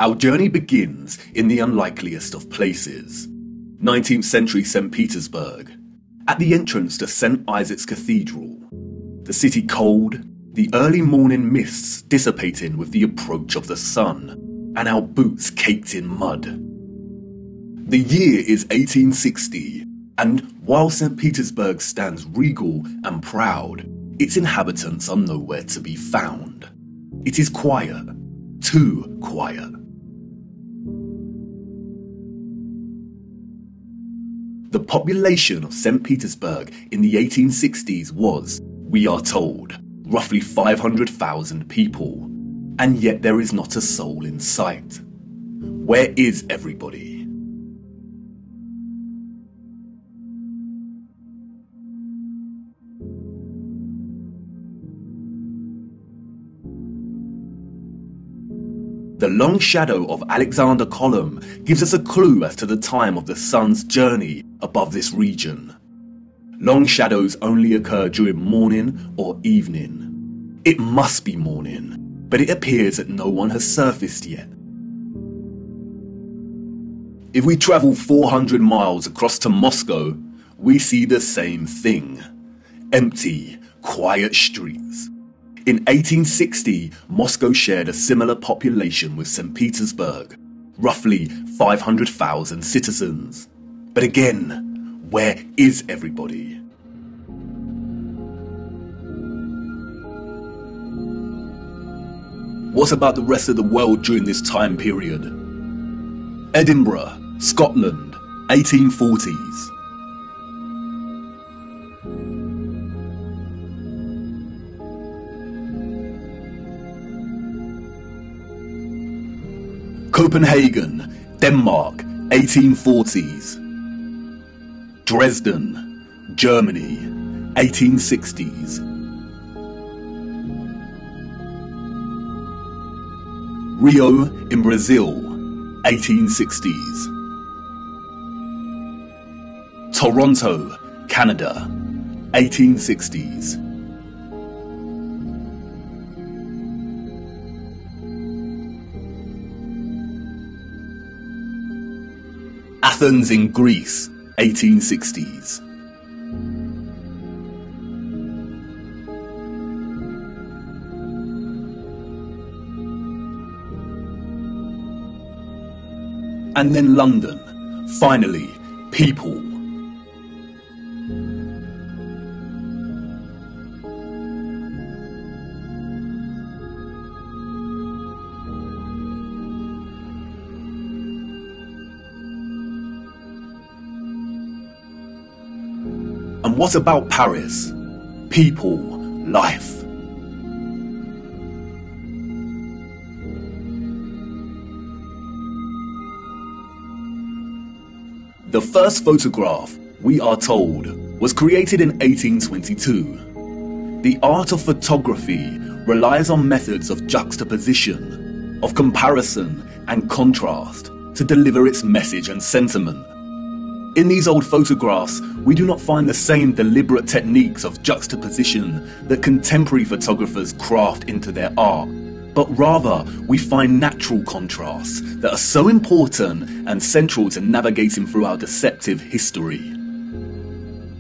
Our journey begins in the unlikeliest of places, 19th century St. Petersburg, at the entrance to St. Isaac's Cathedral. The city cold, the early morning mists dissipating with the approach of the sun, and our boots caked in mud. The year is 1860, and while St. Petersburg stands regal and proud, its inhabitants are nowhere to be found. It is quiet, too quiet. The population of St. Petersburg in the 1860s was, we are told, roughly 500,000 people, and yet there is not a soul in sight. Where is everybody? The long shadow of Alexander Column gives us a clue as to the time of the sun's journey above this region. Long shadows only occur during morning or evening. It must be morning, but it appears that no one has surfaced yet. If we travel 400 miles across to Moscow, we see the same thing. Empty, quiet streets. In 1860, Moscow shared a similar population with St. Petersburg, roughly 500,000 citizens. But again, where is everybody? What about the rest of the world during this time period? Edinburgh, Scotland, 1840s. Copenhagen, Denmark, 1840s. Dresden, Germany, 1860s. Rio in Brazil, 1860s. Toronto, Canada, 1860s. Athens in Greece, 1860s. And then London, finally, people. And what about Paris? People, life. The first photograph, we are told, was created in 1822. The art of photography relies on methods of juxtaposition, of comparison and contrast to deliver its message and sentiment. In these old photographs, we do not find the same deliberate techniques of juxtaposition that contemporary photographers craft into their art, but rather we find natural contrasts that are so important and central to navigating through our deceptive history.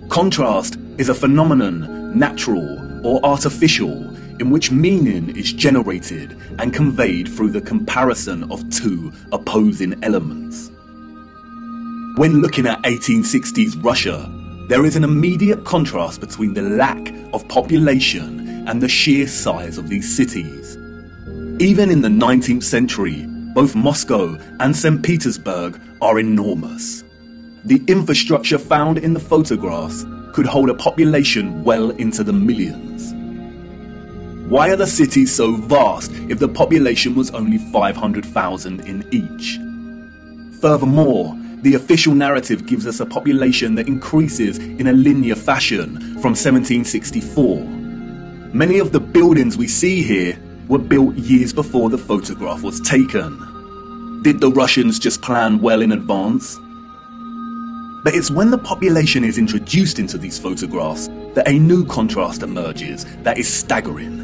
Contrast is a phenomenon, natural or artificial, in which meaning is generated and conveyed through the comparison of two opposing elements. When looking at 1860s Russia, there is an immediate contrast between the lack of population and the sheer size of these cities. Even in the 19th century, both Moscow and St. Petersburg are enormous. The infrastructure found in the photographs could hold a population well into the millions. Why are the cities so vast if the population was only 500,000 in each? Furthermore, the official narrative gives us a population that increases in a linear fashion from 1764. Many of the buildings we see here were built years before the photograph was taken. Did the Russians just plan well in advance? But it's when the population is introduced into these photographs that a new contrast emerges that is staggering.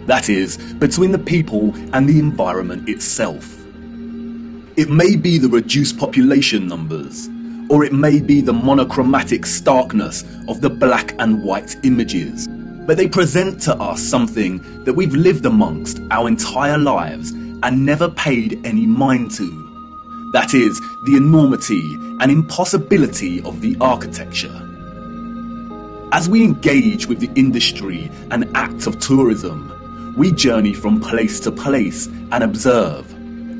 That is, between the people and the environment itself. It may be the reduced population numbers, or it may be the monochromatic starkness of the black and white images, but they present to us something that we've lived amongst our entire lives and never paid any mind to. That is, the enormity and impossibility of the architecture. As we engage with the industry and act of tourism, we journey from place to place and observe,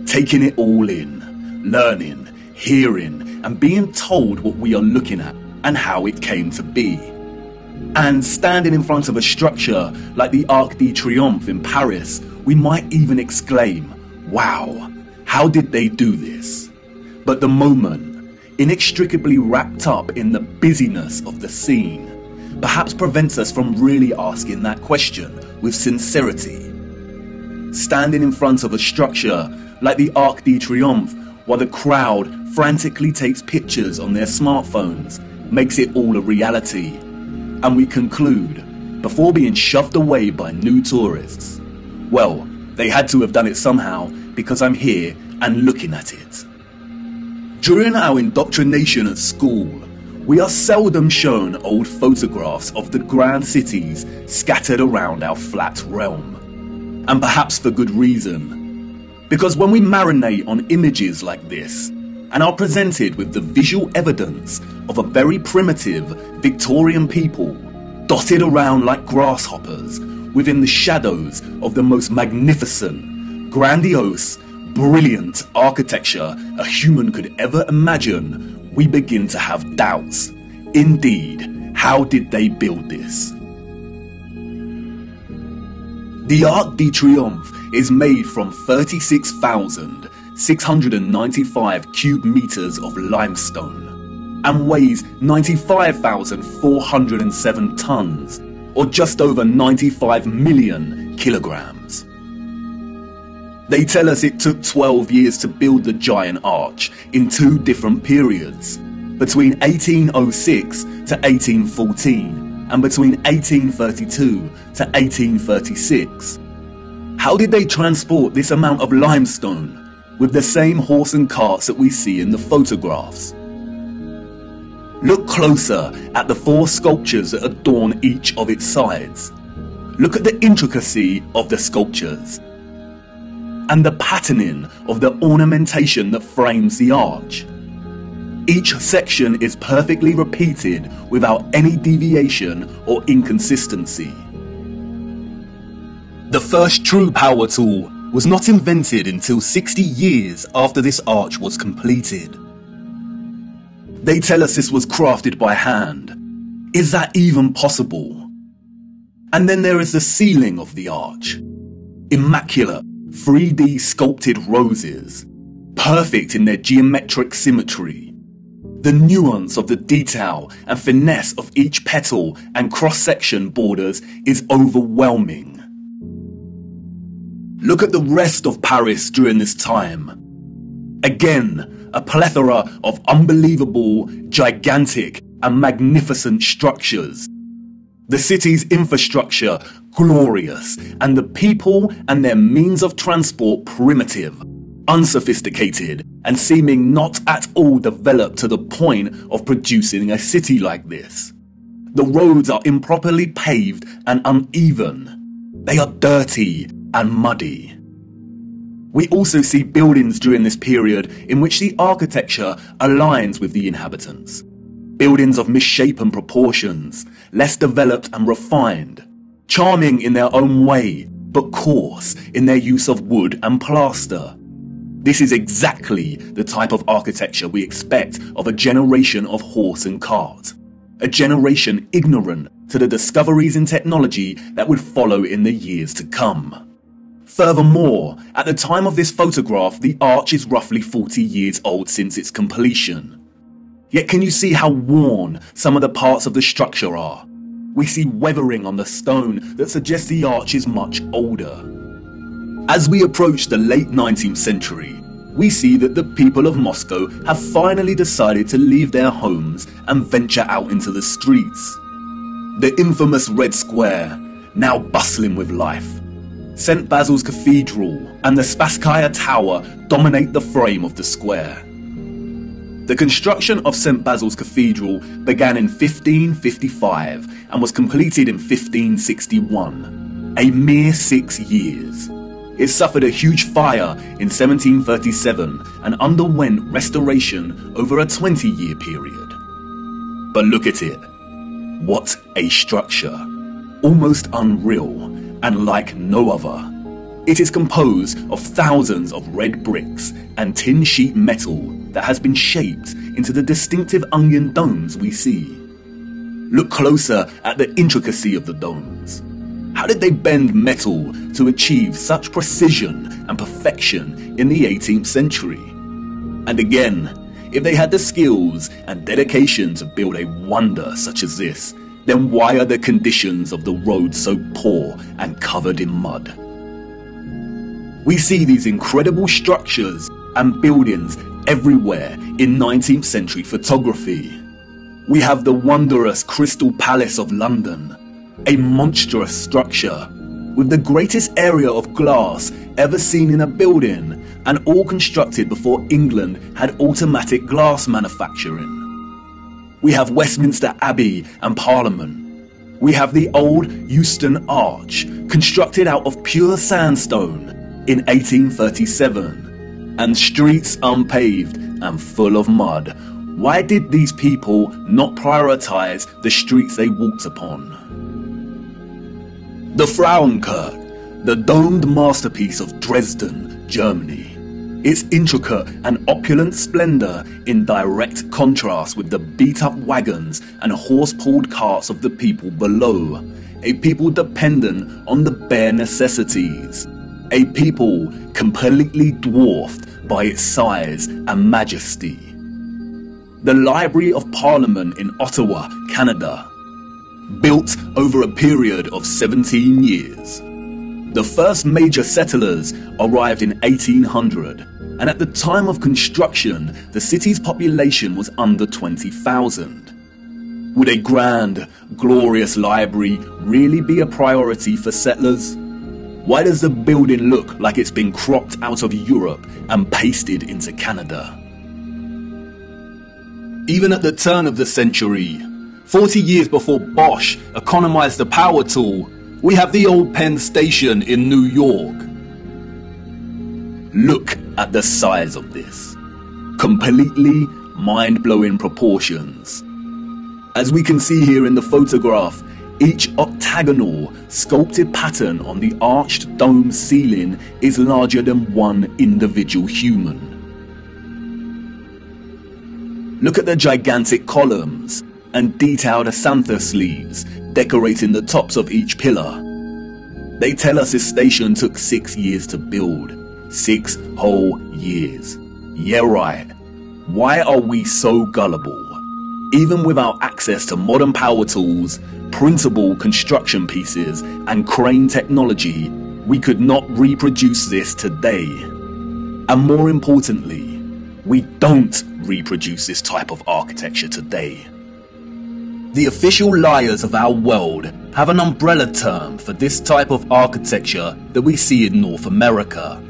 taking it all in, learning, hearing, and being told what we are looking at and how it came to be. And standing in front of a structure like the Arc de Triomphe in Paris, we might even exclaim, "Wow, how did they do this?" But the moment, inextricably wrapped up in the busyness of the scene, perhaps prevents us from really asking that question with sincerity. Standing in front of a structure like the Arc de Triomphe while the crowd frantically takes pictures on their smartphones makes it all a reality, and we conclude, before being shoved away by new tourists, well, they had to have done it somehow because I'm here and looking at it. During our indoctrination at school, we are seldom shown old photographs of the grand cities scattered around our flat realm. And perhaps for good reason. Because when we marinate on images like this, and are presented with the visual evidence of a very primitive Victorian people, dotted around like grasshoppers, within the shadows of the most magnificent, grandiose, brilliant architecture a human could ever imagine, we begin to have doubts. Indeed, how did they build this? The Arc de Triomphe is made from 36,695 cube meters of limestone and weighs 95,407 tons, or just over 95 million kilograms. They tell us it took 12 years to build the giant arch in two different periods, between 1806 to 1814 and between 1832 to 1836. How did they transport this amount of limestone with the same horse and carts that we see in the photographs? Look closer at the four sculptures that adorn each of its sides. Look at the intricacy of the sculptures and the patterning of the ornamentation that frames the arch. Each section is perfectly repeated without any deviation or inconsistency. The first true power tool was not invented until 60 years after this arch was completed. They tell us this was crafted by hand. Is that even possible? And then there is the ceiling of the arch. Immaculate 3D sculpted roses, perfect in their geometric symmetry. The nuance of the detail and finesse of each petal and cross-section borders is overwhelming. Look at the rest of Paris during this time. Again, a plethora of unbelievable, gigantic and magnificent structures. The city's infrastructure glorious, and the people and their means of transport primitive, unsophisticated, and seeming not at all developed to the point of producing a city like this. The roads are improperly paved and uneven. They are dirty and muddy. We also see buildings during this period in which the architecture aligns with the inhabitants. Buildings of misshapen proportions, less developed and refined, charming in their own way, but coarse in their use of wood and plaster. This is exactly the type of architecture we expect of a generation of horse and cart. A generation ignorant to the discoveries in technology that would follow in the years to come. Furthermore, at the time of this photograph, the arch is roughly 40 years old since its completion. Yet can you see how worn some of the parts of the structure are? We see weathering on the stone that suggests the arch is much older. As we approach the late 19th century, we see that the people of Moscow have finally decided to leave their homes and venture out into the streets. The infamous Red Square, now bustling with life. St. Basil's Cathedral and the Spasskaya Tower dominate the frame of the square. The construction of St. Basil's Cathedral began in 1555 and was completed in 1561, a mere 6 years. It suffered a huge fire in 1737 and underwent restoration over a 20-year period. But look at it. What a structure. Almost unreal and like no other. It is composed of thousands of red bricks and tin sheet metal that has been shaped into the distinctive onion domes we see. Look closer at the intricacy of the domes. How did they bend metal to achieve such precision and perfection in the 18th century? And again, if they had the skills and dedication to build a wonder such as this, then why are the conditions of the road so poor and covered in mud? We see these incredible structures and buildings everywhere in 19th century photography. We have the wondrous Crystal Palace of London, a monstrous structure with the greatest area of glass ever seen in a building, and all constructed before England had automatic glass manufacturing. We have Westminster Abbey and Parliament. We have the old Euston Arch, constructed out of pure sandstone in 1837, and streets unpaved and full of mud. Why did these people not prioritize the streets they walked upon? The Frauenkirche, the domed masterpiece of Dresden, Germany. Its intricate and opulent splendor in direct contrast with the beat-up wagons and horse-pulled carts of the people below, a people dependent on the bare necessities, a people completely dwarfed by its size and majesty. The Library of Parliament in Ottawa, Canada, built over a period of 17 years. The first major settlers arrived in 1800, and at the time of construction, the city's population was under 20,000. Would a grand, glorious library really be a priority for settlers? Why does the building look like it's been cropped out of Europe and pasted into Canada? Even at the turn of the century, 40 years before Bosch economized the power tool, we have the old Penn Station in New York. Look at the size of this. Completely mind-blowing proportions. As we can see here in the photograph, each octagonal, sculpted pattern on the arched dome ceiling is larger than one individual human. Look at the gigantic columns and detailed acanthus sleeves decorating the tops of each pillar. They tell us this station took 6 years to build. 6 whole years. Yeah, right. Why are we so gullible? Even without access to modern power tools, printable construction pieces, and crane technology, we could not reproduce this today. And more importantly, we don't reproduce this type of architecture today. The official liars of our world have an umbrella term for this type of architecture that we see in North America.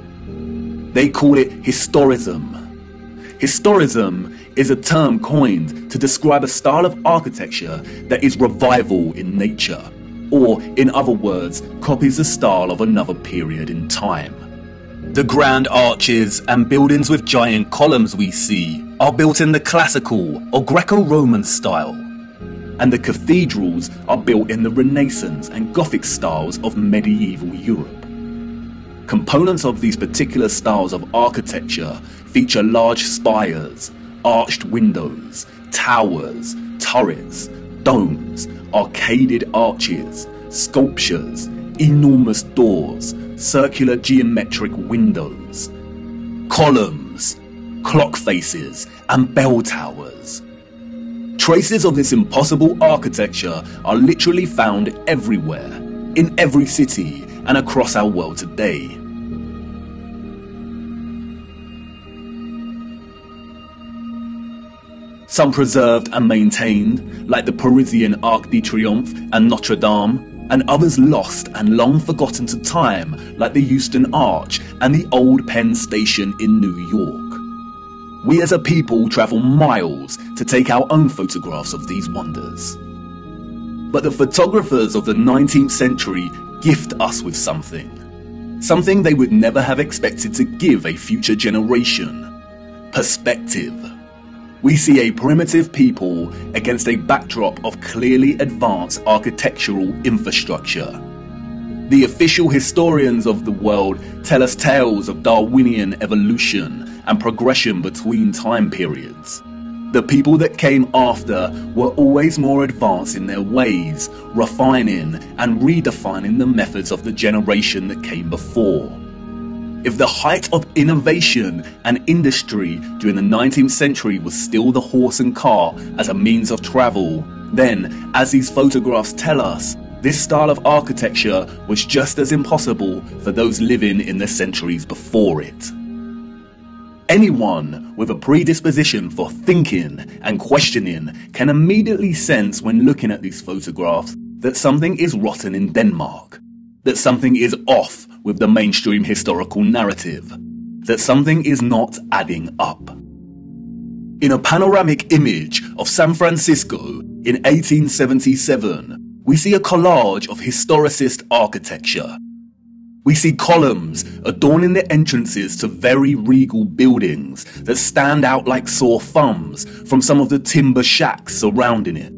They call it historism. Historism is a term coined to describe a style of architecture that is revival in nature, or in other words, copies the style of another period in time. The grand arches and buildings with giant columns we see are built in the classical or Greco-Roman style, and the cathedrals are built in the Renaissance and Gothic styles of medieval Europe. Components of these particular styles of architecture feature large spires, arched windows, towers, turrets, domes, arcaded arches, sculptures, enormous doors, circular geometric windows, columns, clock faces, and bell towers. Traces of this impossible architecture are literally found everywhere, in every city, and across our world today. Some preserved and maintained, like the Parisian Arc de Triomphe and Notre Dame, and others lost and long forgotten to time, like the Euston Arch and the Old Penn Station in New York. We as a people travel miles to take our own photographs of these wonders. But the photographers of the 19th century gift us with something they would never have expected to give a future generation: perspective. We see a primitive people against a backdrop of clearly advanced architectural infrastructure. The official historians of the world tell us tales of Darwinian evolution and progression between time periods. The people that came after were always more advanced in their ways, refining and redefining the methods of the generation that came before. If the height of innovation and industry during the 19th century was still the horse and car as a means of travel, then, as these photographs tell us, this style of architecture was just as impossible for those living in the centuries before it. Anyone with a predisposition for thinking and questioning can immediately sense when looking at these photographs that something is rotten in Denmark, that something is off with the mainstream historical narrative, that something is not adding up. In a panoramic image of San Francisco in 1877, we see a collage of historicist architecture. We see columns adorning the entrances to very regal buildings that stand out like sore thumbs from some of the timber shacks surrounding it.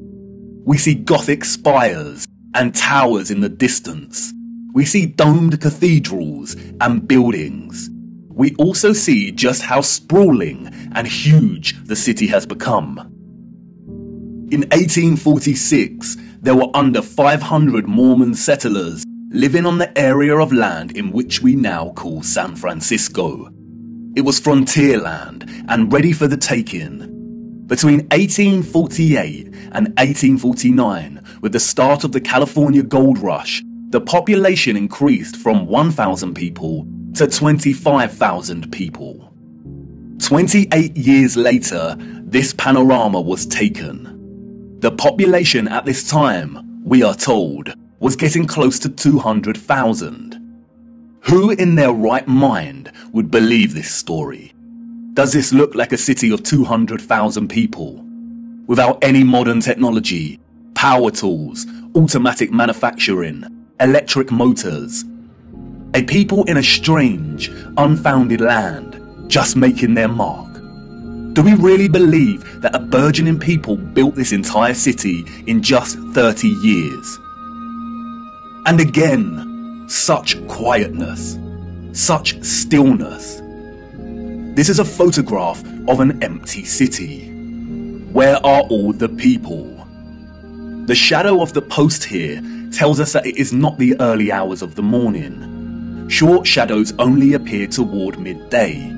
We see Gothic spires and towers in the distance. We see domed cathedrals and buildings. We also see just how sprawling and huge the city has become. In 1846, there were under 500 Mormon settlers living on the area of land in which we now call San Francisco. It was frontier land and ready for the taking. Between 1848 and 1849, with the start of the California gold rush, the population increased from 1,000 people to 25,000 people. 28 years later, this panorama was taken. The population at this time, we are told, was getting close to 200,000. Who in their right mind would believe this story? Does this look like a city of 200,000 people? Without any modern technology, power tools, automatic manufacturing, electric motors. A people in a strange, unfounded land, just making their mark. Do we really believe that a burgeoning people built this entire city in just 30 years? And again, such quietness, such stillness. This is a photograph of an empty city. Where are all the people? The shadow of the post here tells us that it is not the early hours of the morning. Short shadows only appear toward midday.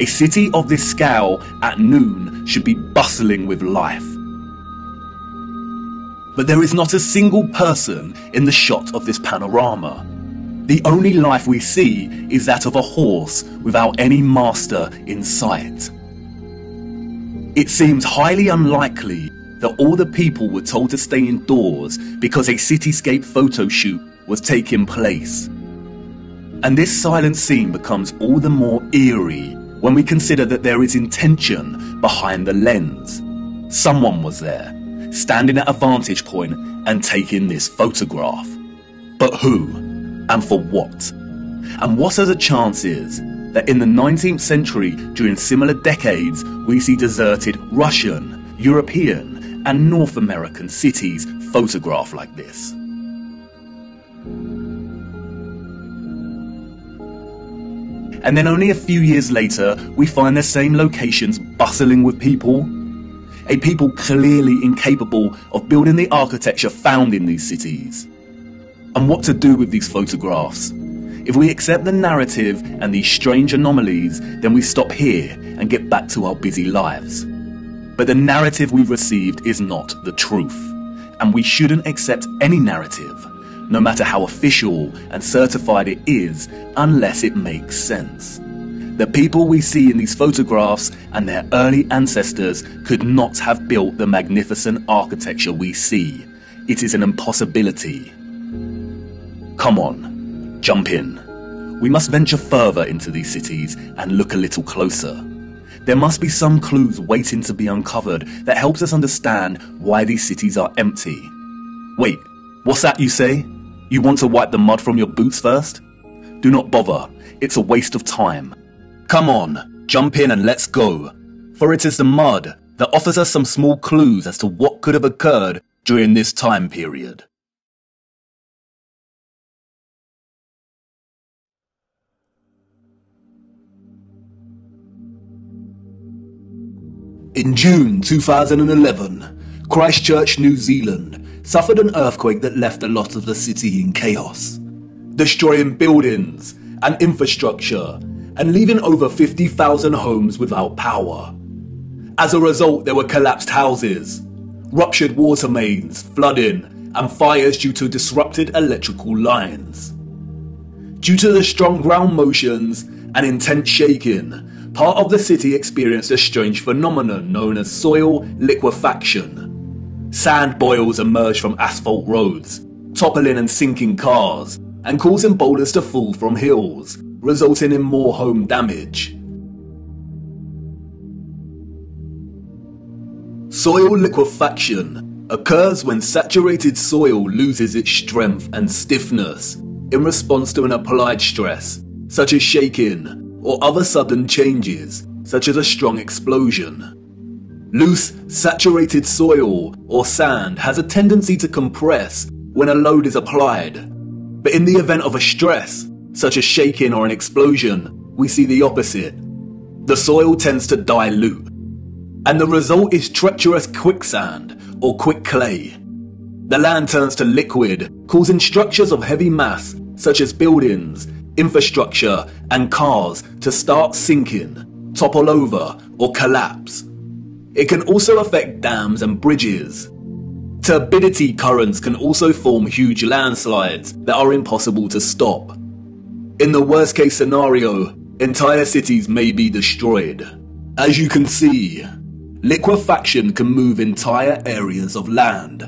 A city of this scale at noon should be bustling with life. But there is not a single person in the shot of this panorama. The only life we see is that of a horse without any master in sight. It seems highly unlikely that all the people were told to stay indoors because a cityscape photo shoot was taking place. And this silent scene becomes all the more eerie when we consider that there is intention behind the lens. Someone was there, standing at a vantage point and taking this photograph. But who? And for what? And what are the chances that in the 19th century, during similar decades, we see deserted Russian, European, and North American cities photographed like this? And then only a few years later, we find the same locations bustling with people. A people clearly incapable of building the architecture found in these cities. And what to do with these photographs? If we accept the narrative and these strange anomalies, then we stop here and get back to our busy lives. But the narrative we've received is not the truth, and we shouldn't accept any narrative, no matter how official and certified it is, unless it makes sense. The people we see in these photographs and their early ancestors could not have built the magnificent architecture we see. It is an impossibility. Come on, jump in. We must venture further into these cities and look a little closer. There must be some clues waiting to be uncovered that helps us understand why these cities are empty. Wait, what's that you say? You want to wipe the mud from your boots first? Do not bother, it's a waste of time. Come on, jump in and let's go. For it is the mud that offers us some small clues as to what could have occurred during this time period. In June 2011, Christchurch, New Zealand, suffered an earthquake that left a lot of the city in chaos, destroying buildings and infrastructure and leaving over 50,000 homes without power. As a result, there were collapsed houses, ruptured water mains, flooding, and fires due to disrupted electrical lines. Due to the strong ground motions and intense shaking, part of the city experienced a strange phenomenon known as soil liquefaction. Sand boils emerged from asphalt roads, toppling and sinking cars, and causing boulders to fall from hills, resulting in more home damage. Soil liquefaction occurs when saturated soil loses its strength and stiffness in response to an applied stress, such as shaking, or other sudden changes, such as a strong explosion. Loose, saturated soil or sand has a tendency to compress when a load is applied. But in the event of a stress, such as shaking or an explosion, we see the opposite. The soil tends to dilute, and the result is treacherous quicksand or quick clay. The land turns to liquid, causing structures of heavy mass, such as buildings, infrastructure, and cars to start sinking, topple over, or collapse. It can also affect dams and bridges. Turbidity currents can also form huge landslides that are impossible to stop. In the worst case scenario, entire cities may be destroyed. As you can see, liquefaction can move entire areas of land.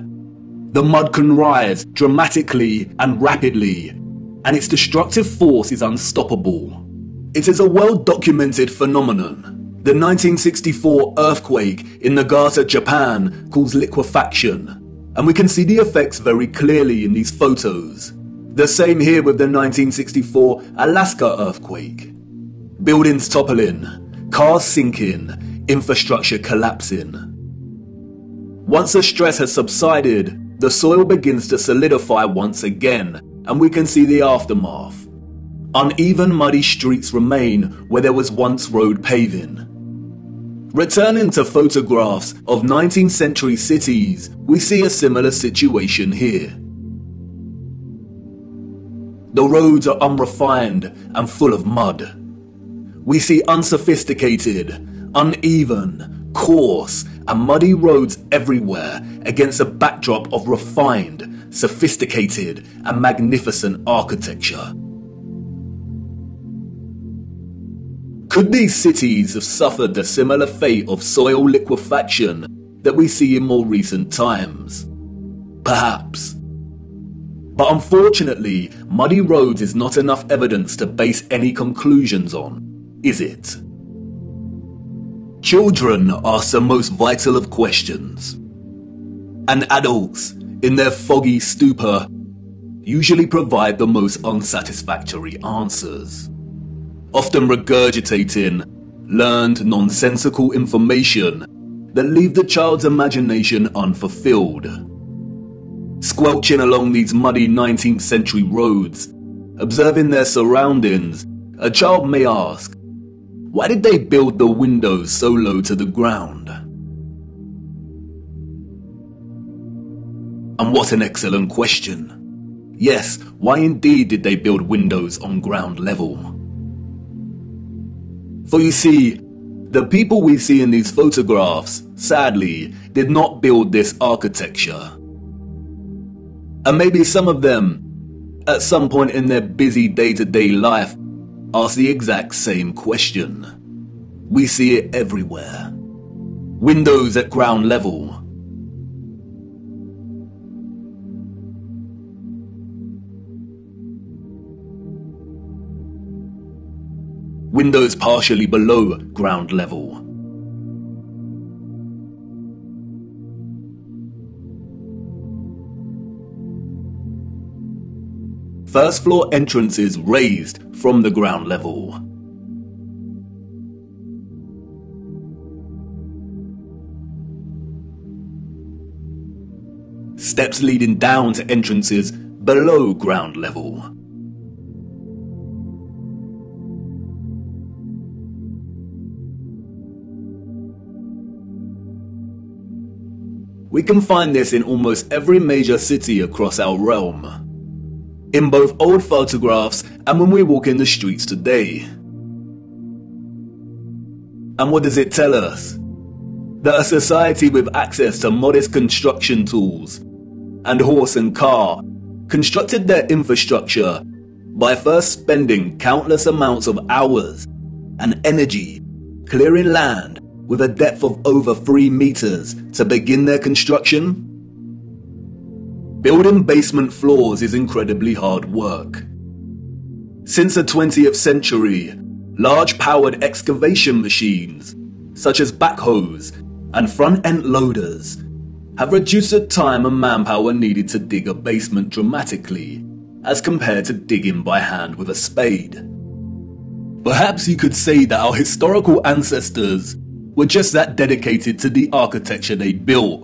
The mud can rise dramatically and rapidly, and its destructive force is unstoppable. It is a well-documented phenomenon. The 1964 earthquake in Nagata, Japan caused liquefaction, and we can see the effects very clearly in these photos. The same here with the 1964 Alaska earthquake. Buildings toppling, cars sinking, infrastructure collapsing. Once the stress has subsided, the soil begins to solidify once again, and we can see the aftermath. Uneven, muddy streets remain where there was once road paving. Returning to photographs of 19th century cities, we see a similar situation here. The roads are unrefined and full of mud. We see unsophisticated, uneven, coarse, and muddy roads everywhere against a backdrop of refined, sophisticated, and magnificent architecture. Could these cities have suffered the similar fate of soil liquefaction that we see in more recent times? Perhaps. But unfortunately, muddy roads is not enough evidence to base any conclusions on, is it? Children ask the most vital of questions, and adults, in their foggy stupor, usually provide the most unsatisfactory answers, often regurgitating learned nonsensical information that leave the child's imagination unfulfilled. Squelching along these muddy 19th century roads, observing their surroundings, a child may ask, why did they build the windows so low to the ground? And what an excellent question. Yes, why indeed did they build windows on ground level? For you see, the people we see in these photographs, sadly, did not build this architecture. And maybe some of them, at some point in their busy day-to-day life, ask the exact same question. We see it everywhere. Windows at ground level. windows partially below ground level. First floor entrances raised from the ground level. Steps leading down to entrances below ground level. We can find this in almost every major city across our realm, in both old photographs and when we walk in the streets today. And what does it tell us? That a society with access to modest construction tools and horse and car constructed their infrastructure by first spending countless amounts of hours and energy clearing land with a depth of over 3 meters to begin their construction. Building basement floors is incredibly hard work. Since the 20th century, large powered excavation machines, such as backhoes and front-end loaders, have reduced the time and manpower needed to dig a basement dramatically, as compared to digging by hand with a spade. Perhaps you could say that our historical ancestors were just that dedicated to the architecture they built.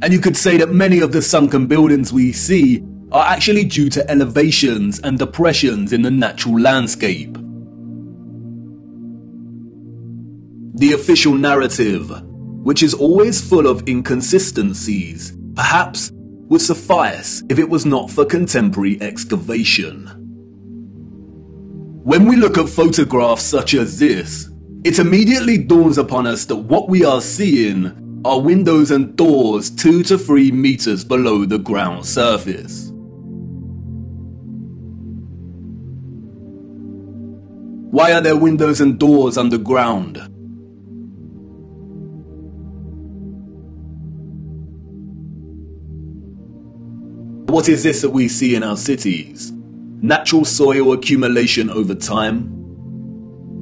And you could say that many of the sunken buildings we see are actually due to elevations and depressions in the natural landscape. The official narrative, which is always full of inconsistencies, perhaps would suffice if it was not for contemporary excavation. When we look at photographs such as this, it immediately dawns upon us that what we are seeing are windows and doors 2 to 3 meters below the ground surface. Why are there windows and doors underground? What is this that we see in our cities? Natural soil accumulation over time?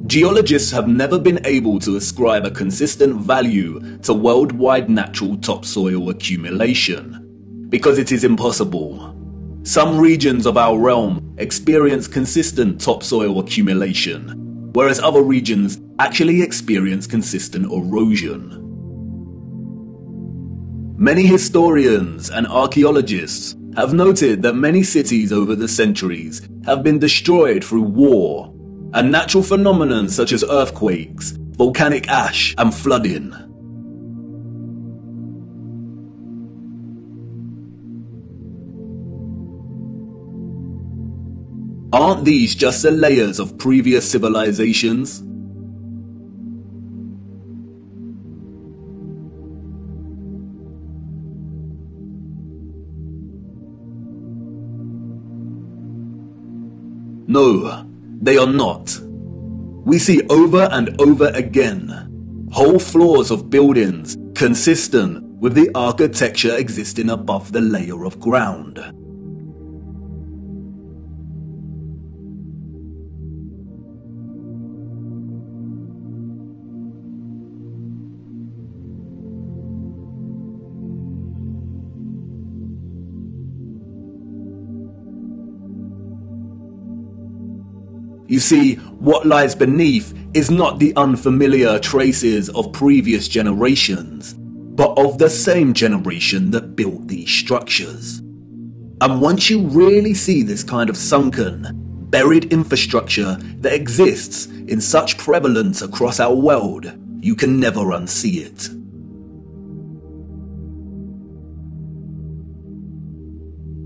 Geologists have never been able to ascribe a consistent value to worldwide natural topsoil accumulation, because it is impossible. Some regions of our realm experience consistent topsoil accumulation, whereas other regions actually experience consistent erosion. Many historians and archaeologists have noted that many cities over the centuries have been destroyed through war and natural phenomena such as earthquakes, volcanic ash, and flooding. Aren't these just the layers of previous civilizations? No, they are not. We see over and over again whole floors of buildings consistent with the architecture existing above the layer of ground. You see, what lies beneath is not the unfamiliar traces of previous generations, but of the same generation that built these structures. And once you really see this kind of sunken, buried infrastructure that exists in such prevalence across our world, you can never unsee it.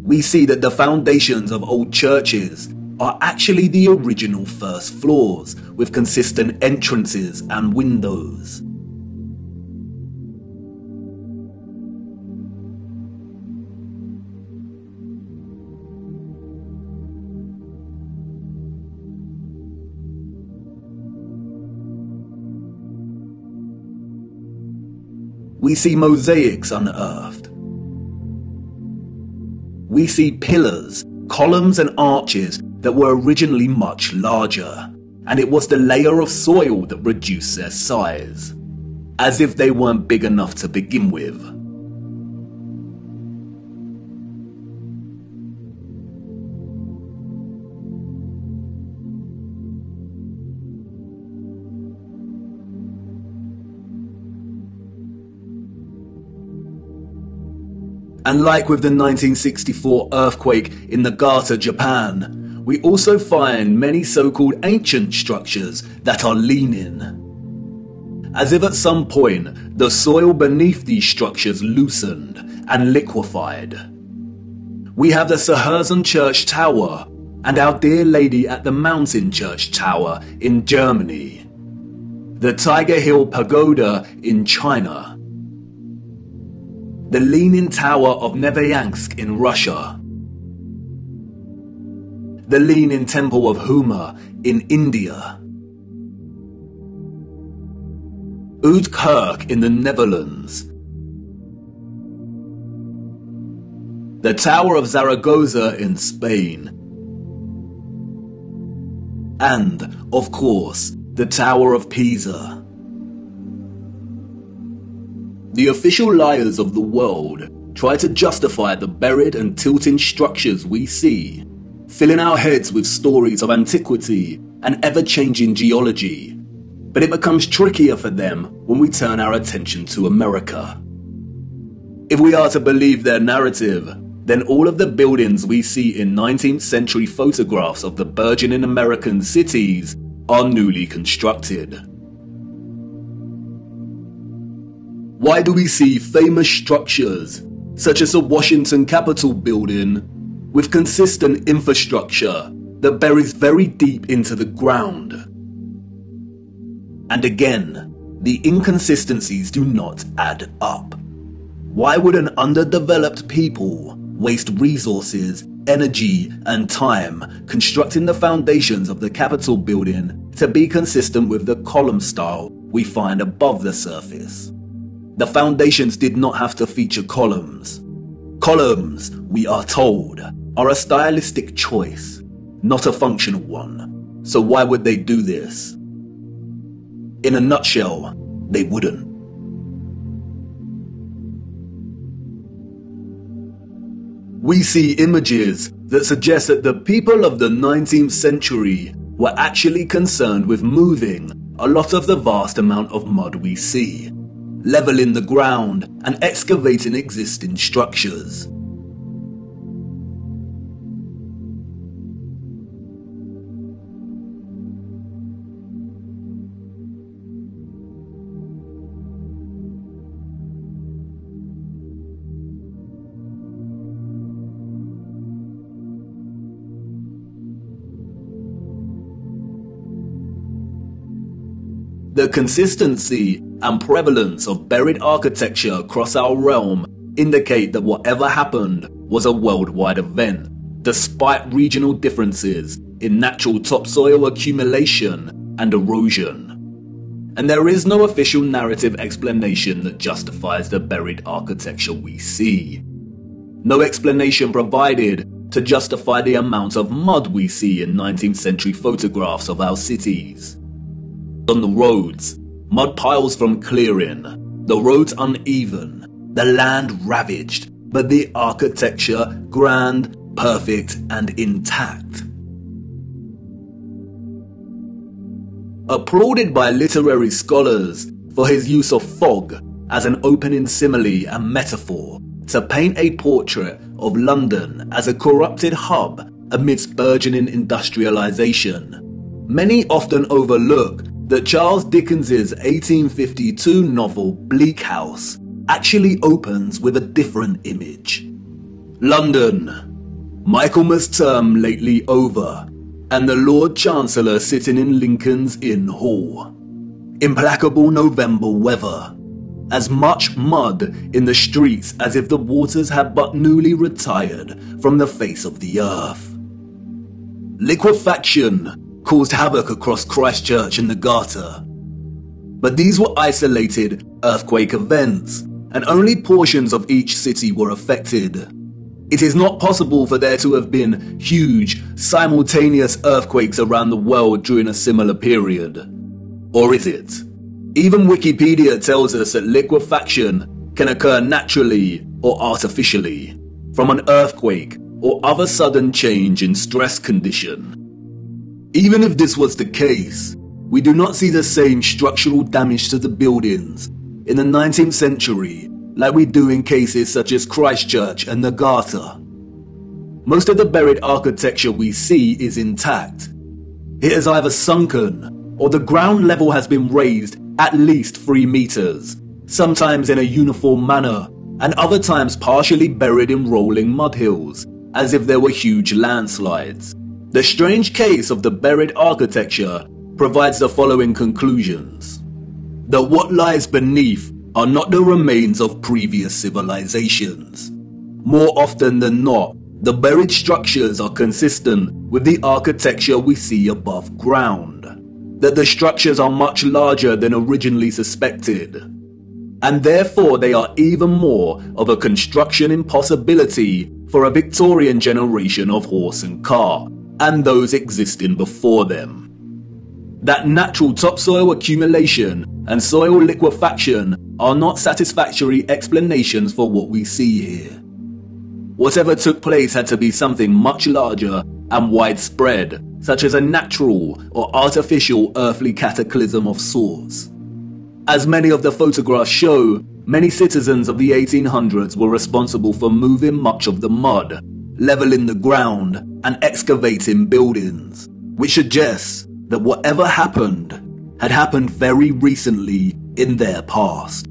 We see that the foundations of old churches are actually the original first floors, with consistent entrances and windows. We see mosaics unearthed. We see pillars, columns and arches that were originally much larger, and it was the layer of soil that reduced their size, as if they weren't big enough to begin with. And like with the 1964 earthquake in Niigata, Japan, we also find many so-called ancient structures that are leaning, as if at some point the soil beneath these structures loosened and liquefied. We have the Sahersen Church Tower and Our Dear Lady at the Mountain Church Tower in Germany, the Tiger Hill Pagoda in China, the Leaning Tower of Nevyansk in Russia, the Leaning Temple of Huma in India, Oud Kirk in the Netherlands, the Tower of Zaragoza in Spain, and, of course, the Tower of Pisa. The official liars of the world try to justify the buried and tilting structures we see, filling our heads with stories of antiquity and ever-changing geology. But it becomes trickier for them when we turn our attention to America. If we are to believe their narrative, then all of the buildings we see in 19th century photographs of the burgeoning American cities are newly constructed. Why do we see famous structures, such as the Washington Capitol building, with consistent infrastructure that buries very deep into the ground? And again, the inconsistencies do not add up. Why would an underdeveloped people waste resources, energy, and time constructing the foundations of the Capitol building to be consistent with the column style we find above the surface? The foundations did not have to feature columns. Columns, we are told, are a stylistic choice, not a functional one. So why would they do this? In a nutshell, they wouldn't. We see images that suggest that the people of the 19th century were actually concerned with moving a lot of the vast amount of mud we see, leveling the ground and excavating existing structures. The consistency and prevalence of buried architecture across our realm indicate that whatever happened was a worldwide event, despite regional differences in natural topsoil accumulation and erosion. And there is no official narrative explanation that justifies the buried architecture we see. No explanation provided to justify the amount of mud we see in 19th century photographs of our cities. On the roads, mud piles from clearing, the roads uneven, the land ravaged, but the architecture grand, perfect, and intact. Applauded by literary scholars for his use of fog as an opening simile and metaphor to paint a portrait of London as a corrupted hub amidst burgeoning industrialization, many often overlook that Charles Dickens's 1852 novel Bleak House actually opens with a different image. London, Michaelmas term lately over, and the Lord Chancellor sitting in Lincoln's Inn Hall. Implacable November weather, as much mud in the streets as if the waters had but newly retired from the face of the earth. Liquefaction caused havoc across Christchurch and Niigata. But these were isolated earthquake events, and only portions of each city were affected. It is not possible for there to have been huge, simultaneous earthquakes around the world during a similar period. Or is it? Even Wikipedia tells us that liquefaction can occur naturally or artificially, from an earthquake or other sudden change in stress condition. Even if this was the case, we do not see the same structural damage to the buildings in the 19th century like we do in cases such as Christchurch and Nagata. Most of the buried architecture we see is intact. It has either sunken or the ground level has been raised at least 3 meters, sometimes in a uniform manner and other times partially buried in rolling mud hills, as if there were huge landslides. The strange case of the buried architecture provides the following conclusions: that what lies beneath are not the remains of previous civilizations. More often than not, the buried structures are consistent with the architecture we see above ground, that the structures are much larger than originally suspected, and therefore they are even more of a construction impossibility for a Victorian generation of horse and car, and those existing before them. That natural topsoil accumulation and soil liquefaction are not satisfactory explanations for what we see here. Whatever took place had to be something much larger and widespread, such as a natural or artificial earthly cataclysm of sorts. As many of the photographs show, many citizens of the 1800s were responsible for moving much of the mud, leveling the ground, and excavating buildings, which suggests that whatever happened had happened very recently in their past.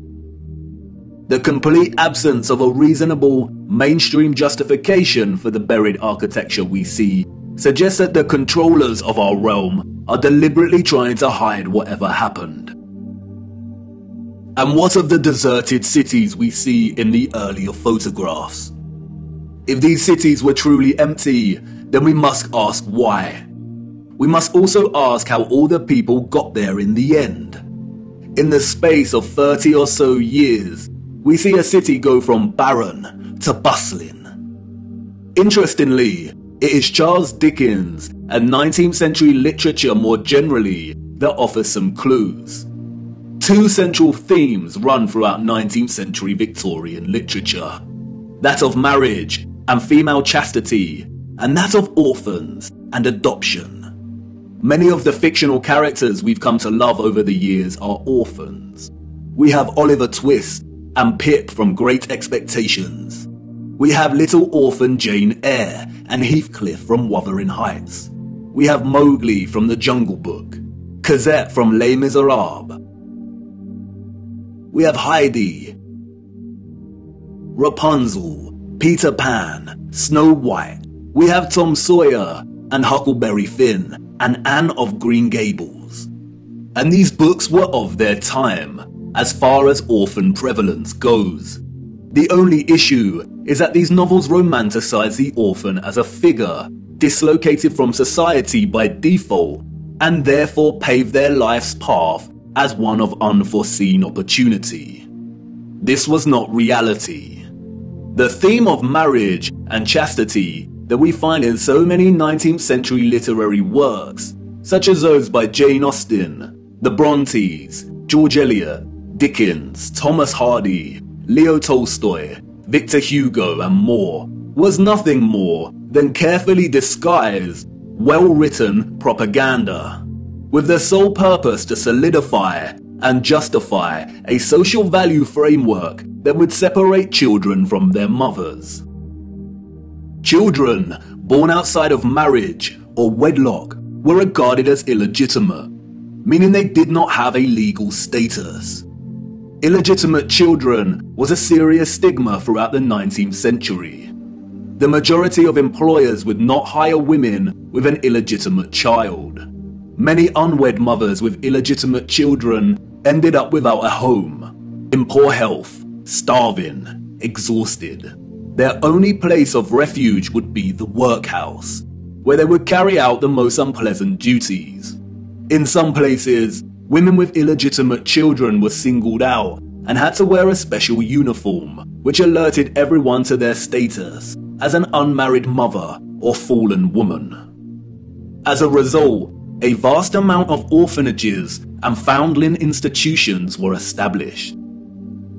The complete absence of a reasonable, mainstream justification for the buried architecture we see suggests that the controllers of our realm are deliberately trying to hide whatever happened. And what of the deserted cities we see in the earlier photographs? If these cities were truly empty, then we must ask why. We must also ask how all the people got there in the end. In the space of 30 or so years, we see a city go from barren to bustling. Interestingly, it is Charles Dickens and 19th century literature more generally that offers some clues. 2 central themes run throughout 19th century Victorian literature: that of marriage and female chastity, and that of orphans and adoption. Many of the fictional characters we've come to love over the years are orphans. We have Oliver Twist and Pip from Great Expectations. We have little orphan Jane Eyre and Heathcliff from Wuthering Heights. We have Mowgli from The Jungle Book, Cosette from Les Miserables. We have Heidi, Rapunzel, Peter Pan, Snow White. We have Tom Sawyer and Huckleberry Finn and Anne of Green Gables. And these books were of their time, as far as orphan prevalence goes. The only issue is that these novels romanticize the orphan as a figure dislocated from society by default, and therefore pave their life's path as one of unforeseen opportunity. This was not reality. The theme of marriage and chastity that we find in so many 19th century literary works, such as those by Jane Austen, the Brontes, George Eliot, Dickens, Thomas Hardy, Leo Tolstoy, Victor Hugo, and more, was nothing more than carefully disguised, well-written propaganda, with the sole purpose to solidify and justify a social value framework that would separate children from their mothers. Children born outside of marriage or wedlock were regarded as illegitimate, meaning they did not have a legal status. Illegitimate children was a serious stigma throughout the 19th century. The majority of employers would not hire women with an illegitimate child. Many unwed mothers with illegitimate children ended up without a home, in poor health, starving, exhausted. Their only place of refuge would be the workhouse, where they would carry out the most unpleasant duties. In some places, women with illegitimate children were singled out and had to wear a special uniform, which alerted everyone to their status as an unmarried mother or fallen woman. As a result, a vast amount of orphanages and foundling institutions were established.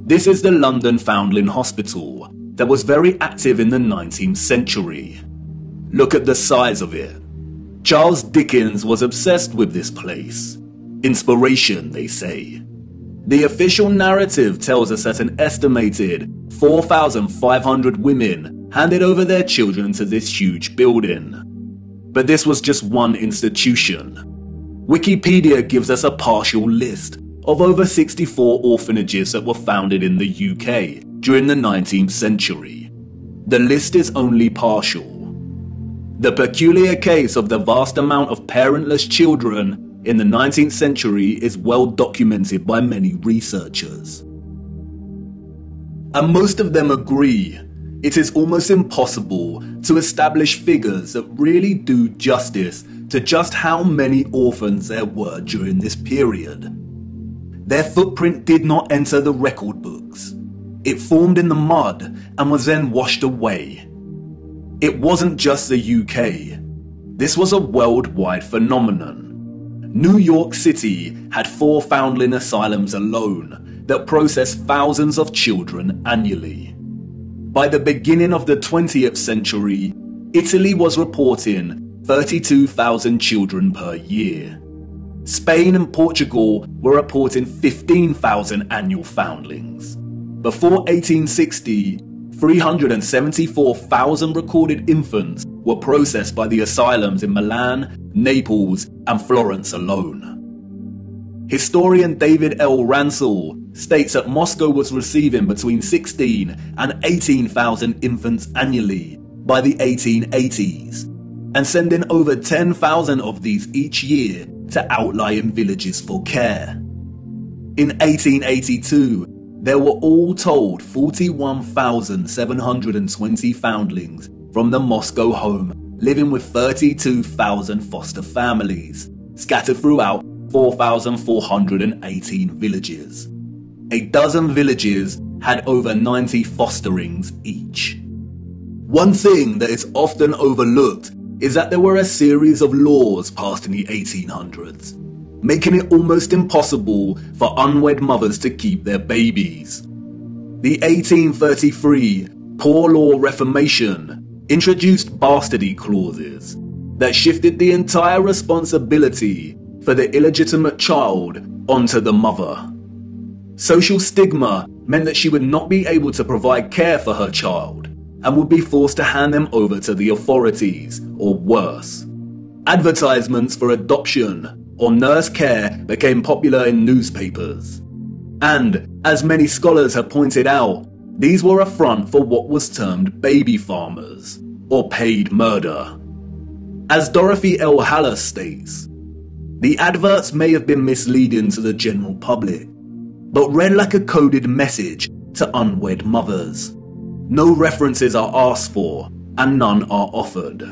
This is the London Foundling Hospital that was very active in the 19th century. Look at the size of it. Charles Dickens was obsessed with this place. Inspiration, they say. The official narrative tells us that an estimated 4,500 women handed over their children to this huge building. But this was just one institution. Wikipedia gives us a partial list of over 64 orphanages that were founded in the UK during the 19th century. The list is only partial. The peculiar case of the vast amount of parentless children in the 19th century is well documented by many researchers. And most of them agree it is almost impossible to establish figures that really do justice to just how many orphans there were during this period. Their footprint did not enter the record books. It formed in the mud and was then washed away. It wasn't just the UK. This was a worldwide phenomenon. New York City had 4 foundling asylums alone that processed thousands of children annually. By the beginning of the 20th century, Italy was reporting 32,000 children per year. Spain and Portugal were reporting 15,000 annual foundlings. Before 1860, 374,000 recorded infants were processed by the asylums in Milan, Naples, and Florence alone. Historian David L. Ransell states that Moscow was receiving between 16 and 18,000 infants annually by the 1880s, and sending over 10,000 of these each year to outlying villages for care. In 1882, there were all told 41,720 foundlings from the Moscow home living with 32,000 foster families, scattered throughout 4,418 villages. A dozen villages had over 90 fosterings each. One thing that is often overlooked is that there were a series of laws passed in the 1800s, making it almost impossible for unwed mothers to keep their babies. The 1833 Poor Law Reformation introduced bastardy clauses that shifted the entire responsibility for the illegitimate child onto the mother. Social stigma meant that she would not be able to provide care for her child and would be forced to hand them over to the authorities, or worse. Advertisements for adoption or nurse care became popular in newspapers. And, as many scholars have pointed out, these were a front for what was termed baby farmers, or paid murder. As Dorothy L. Haller states, the adverts may have been misleading to the general public, but read like a coded message to unwed mothers. No references are asked for, and none are offered.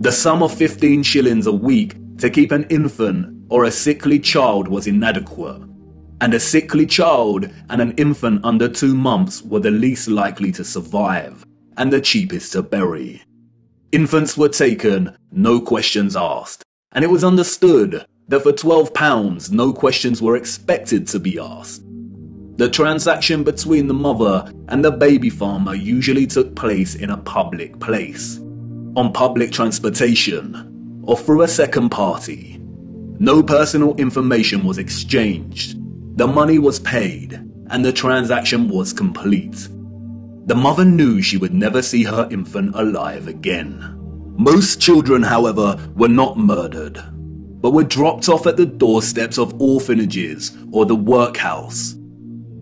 The sum of 15 shillings a week to keep an infant or a sickly child was inadequate, and a sickly child and an infant under 2 months were the least likely to survive, and the cheapest to bury. Infants were taken, no questions asked, and it was understood that for £12 no questions were expected to be asked. The transaction between the mother and the baby farmer usually took place in a public place, on public transportation, or through a second party. No personal information was exchanged. The money was paid, and the transaction was complete. The mother knew she would never see her infant alive again. Most children, however, were not murdered, but were dropped off at the doorsteps of orphanages or the workhouse.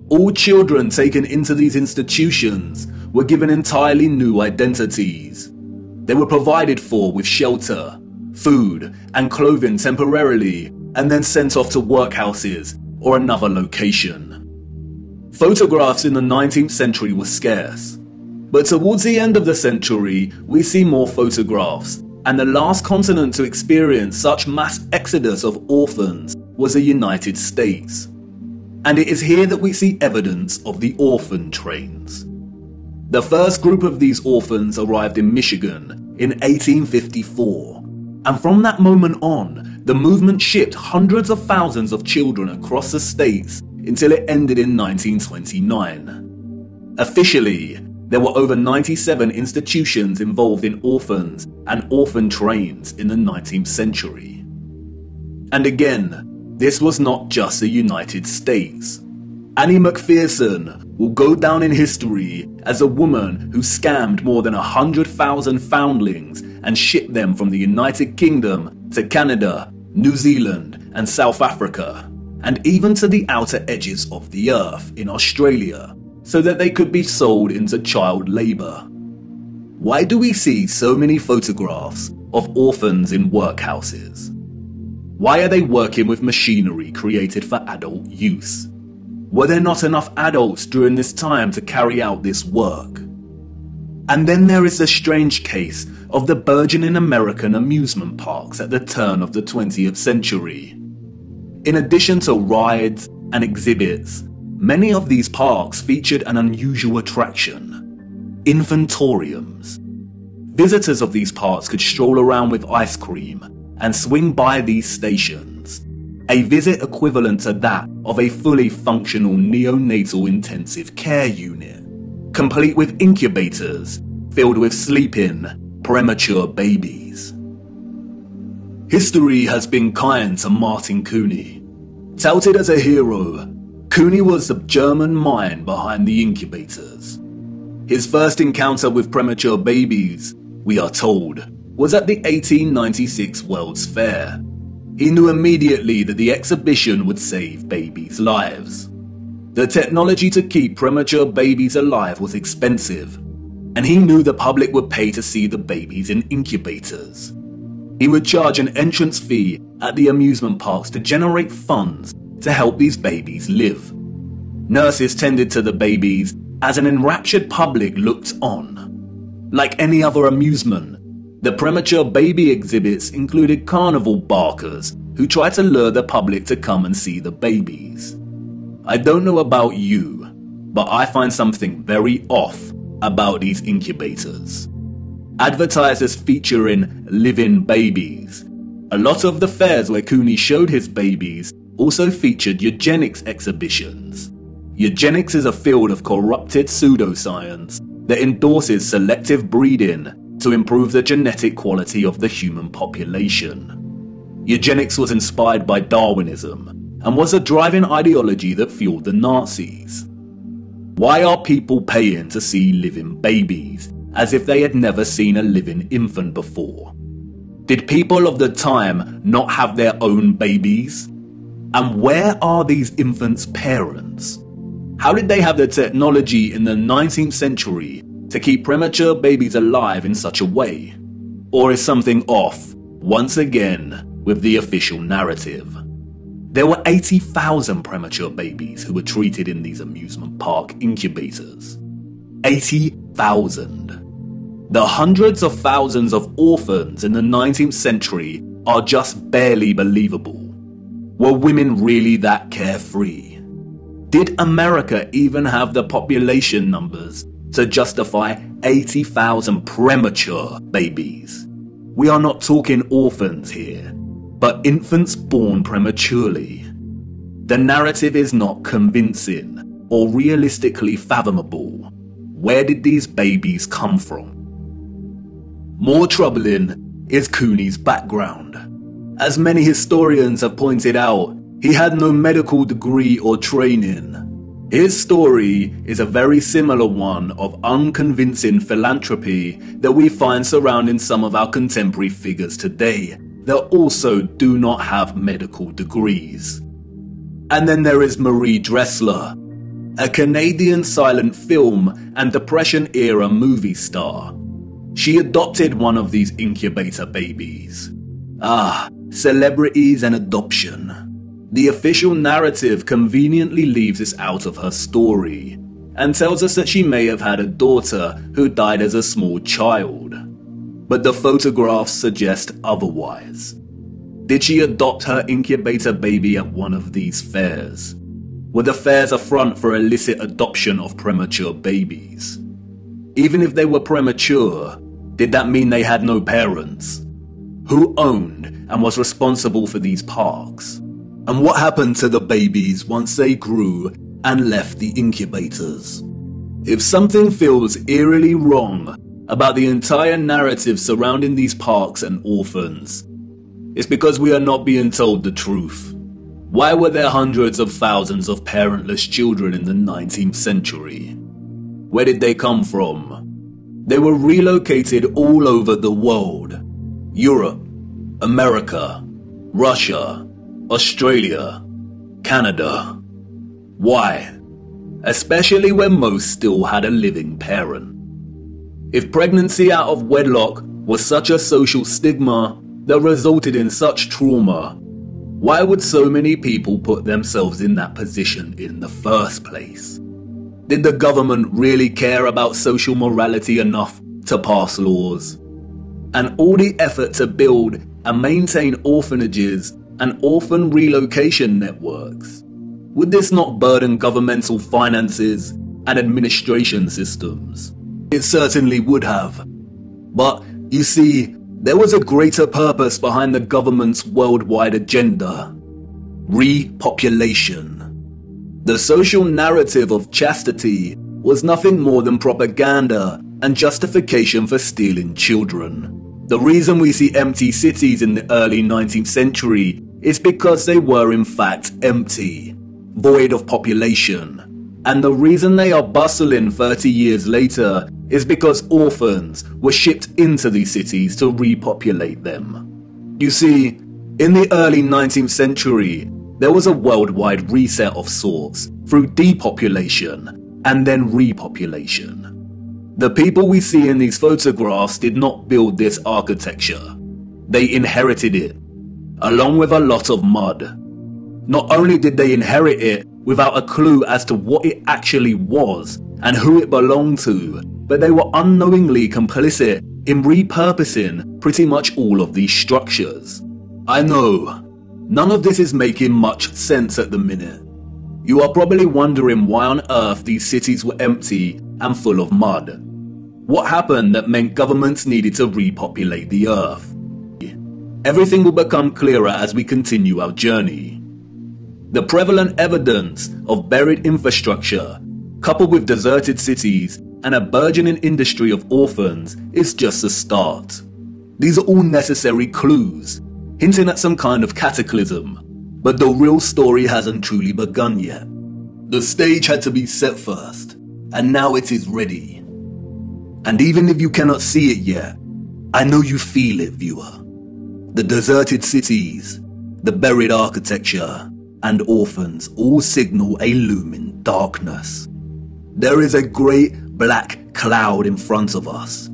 All children taken into these institutions were given entirely new identities. They were provided for with shelter, food, and clothing temporarily, and then sent off to workhouses or another location. Photographs in the 19th century were scarce, but towards the end of the century we see more photographs, and the last continent to experience such mass exodus of orphans was the United States. And it is here that we see evidence of the orphan trains. The first group of these orphans arrived in Michigan in 1854, and from that moment on, the movement shipped hundreds of thousands of children across the states until it ended in 1929. Officially, there were over 97 institutions involved in orphans and orphan trains in the 19th century. And again, this was not just the United States. Annie McPherson will go down in history as a woman who scammed more than 100,000 foundlings and shipped them from the United Kingdom to Canada, New Zealand, and South Africa, and even to the outer edges of the earth in Australia, so that they could be sold into child labour. Why do we see so many photographs of orphans in workhouses? Why are they working with machinery created for adult use? Were there not enough adults during this time to carry out this work? And then there is the strange case of the burgeoning American amusement parks at the turn of the 20th century. In addition to rides and exhibits, many of these parks featured an unusual attraction: infantoriums. Visitors of these parks could stroll around with ice cream and swing by these stations, a visit equivalent to that of a fully functional neonatal intensive care unit, complete with incubators filled with sleeping, premature babies. History has been kind to Martin Cooney. Touted as a hero, Cooney was the German mind behind the incubators. His first encounter with premature babies, we are told, was at the 1896 World's Fair. He knew immediately that the exhibition would save babies' lives. The technology to keep premature babies alive was expensive, and he knew the public would pay to see the babies in incubators. He would charge an entrance fee at the amusement parks to generate funds to help these babies live. Nurses tended to the babies as an enraptured public looked on. Like any other amusement, the premature baby exhibits included carnival barkers who tried to lure the public to come and see the babies. I don't know about you, but I find something very off about these incubators. Advertisers featuring living babies. A lot of the fairs where Cooney showed his babies also featured eugenics exhibitions. Eugenics is a field of corrupted pseudoscience that endorses selective breeding to improve the genetic quality of the human population. Eugenics was inspired by Darwinism and was a driving ideology that fueled the Nazis. Why are people paying to see living babies, as if they had never seen a living infant before? Did people of the time not have their own babies? And where are these infants' parents? How did they have the technology in the 19th century to keep premature babies alive in such a way? Or is something off, once again, with the official narrative? There were 80,000 premature babies who were treated in these amusement park incubators. 80,000. The hundreds of thousands of orphans in the 19th century are just barely believable. Were women really that carefree? Did America even have the population numbers to justify 80,000 premature babies? We are not talking orphans here, but infants born prematurely. The narrative is not convincing or realistically fathomable. Where did these babies come from? More troubling is Cooney's background. As many historians have pointed out, he had no medical degree or training. His story is a very similar one of unconvincing philanthropy that we find surrounding some of our contemporary figures today that also do not have medical degrees. And then there is Marie Dressler, a Canadian silent film and Depression-era movie star. She adopted one of these incubator babies. Celebrities and adoption. The official narrative conveniently leaves this out of her story and tells us that she may have had a daughter who died as a small child. But the photographs suggest otherwise. Did she adopt her incubator baby at one of these fairs? Were the fairs a front for illicit adoption of premature babies? Even if they were premature, did that mean they had no parents? Who owned and was responsible for these parks? And what happened to the babies once they grew and left the incubators? If something feels eerily wrong about the entire narrative surrounding these parks and orphans, it's because we are not being told the truth. Why were there hundreds of thousands of parentless children in the 19th century? Where did they come from? They were relocated all over the world. Europe, America, Russia, Australia, Canada. Why? Especially when most still had a living parent. If pregnancy out of wedlock was such a social stigma that resulted in such trauma, why would so many people put themselves in that position in the first place? Did the government really care about social morality enough to pass laws? And all the effort to build and maintain orphanages and orphan relocation networks, would this not burden governmental finances and administration systems? It certainly would have. But you see, there was a greater purpose behind the government's worldwide agenda: repopulation. The social narrative of chastity was nothing more than propaganda and justification for stealing children. The reason we see empty cities in the early 19th century is because they were in fact empty, void of population. And the reason they are bustling 30 years later is because orphans were shipped into these cities to repopulate them. You see, in the early 19th century, there was a worldwide reset of sorts through depopulation and then repopulation. The people we see in these photographs did not build this architecture. They inherited it, along with a lot of mud. Not only did they inherit it without a clue as to what it actually was and who it belonged to, but they were unknowingly complicit in repurposing pretty much all of these structures. I know, none of this is making much sense at the minute. You are probably wondering why on earth these cities were empty and full of mud. What happened that meant governments needed to repopulate the earth? Everything will become clearer as we continue our journey. The prevalent evidence of buried infrastructure, coupled with deserted cities and a burgeoning industry of orphans, is just a start. These are all necessary clues, hinting at some kind of cataclysm, but the real story hasn't truly begun yet. The stage had to be set first, and now it is ready. And even if you cannot see it yet, I know you feel it, viewer. The deserted cities, the buried architecture, and orphans all signal a looming darkness. There is a great black cloud in front of us,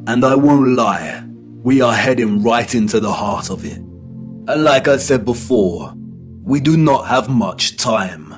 and I won't lie, we are heading right into the heart of it. And like I said before, we do not have much time.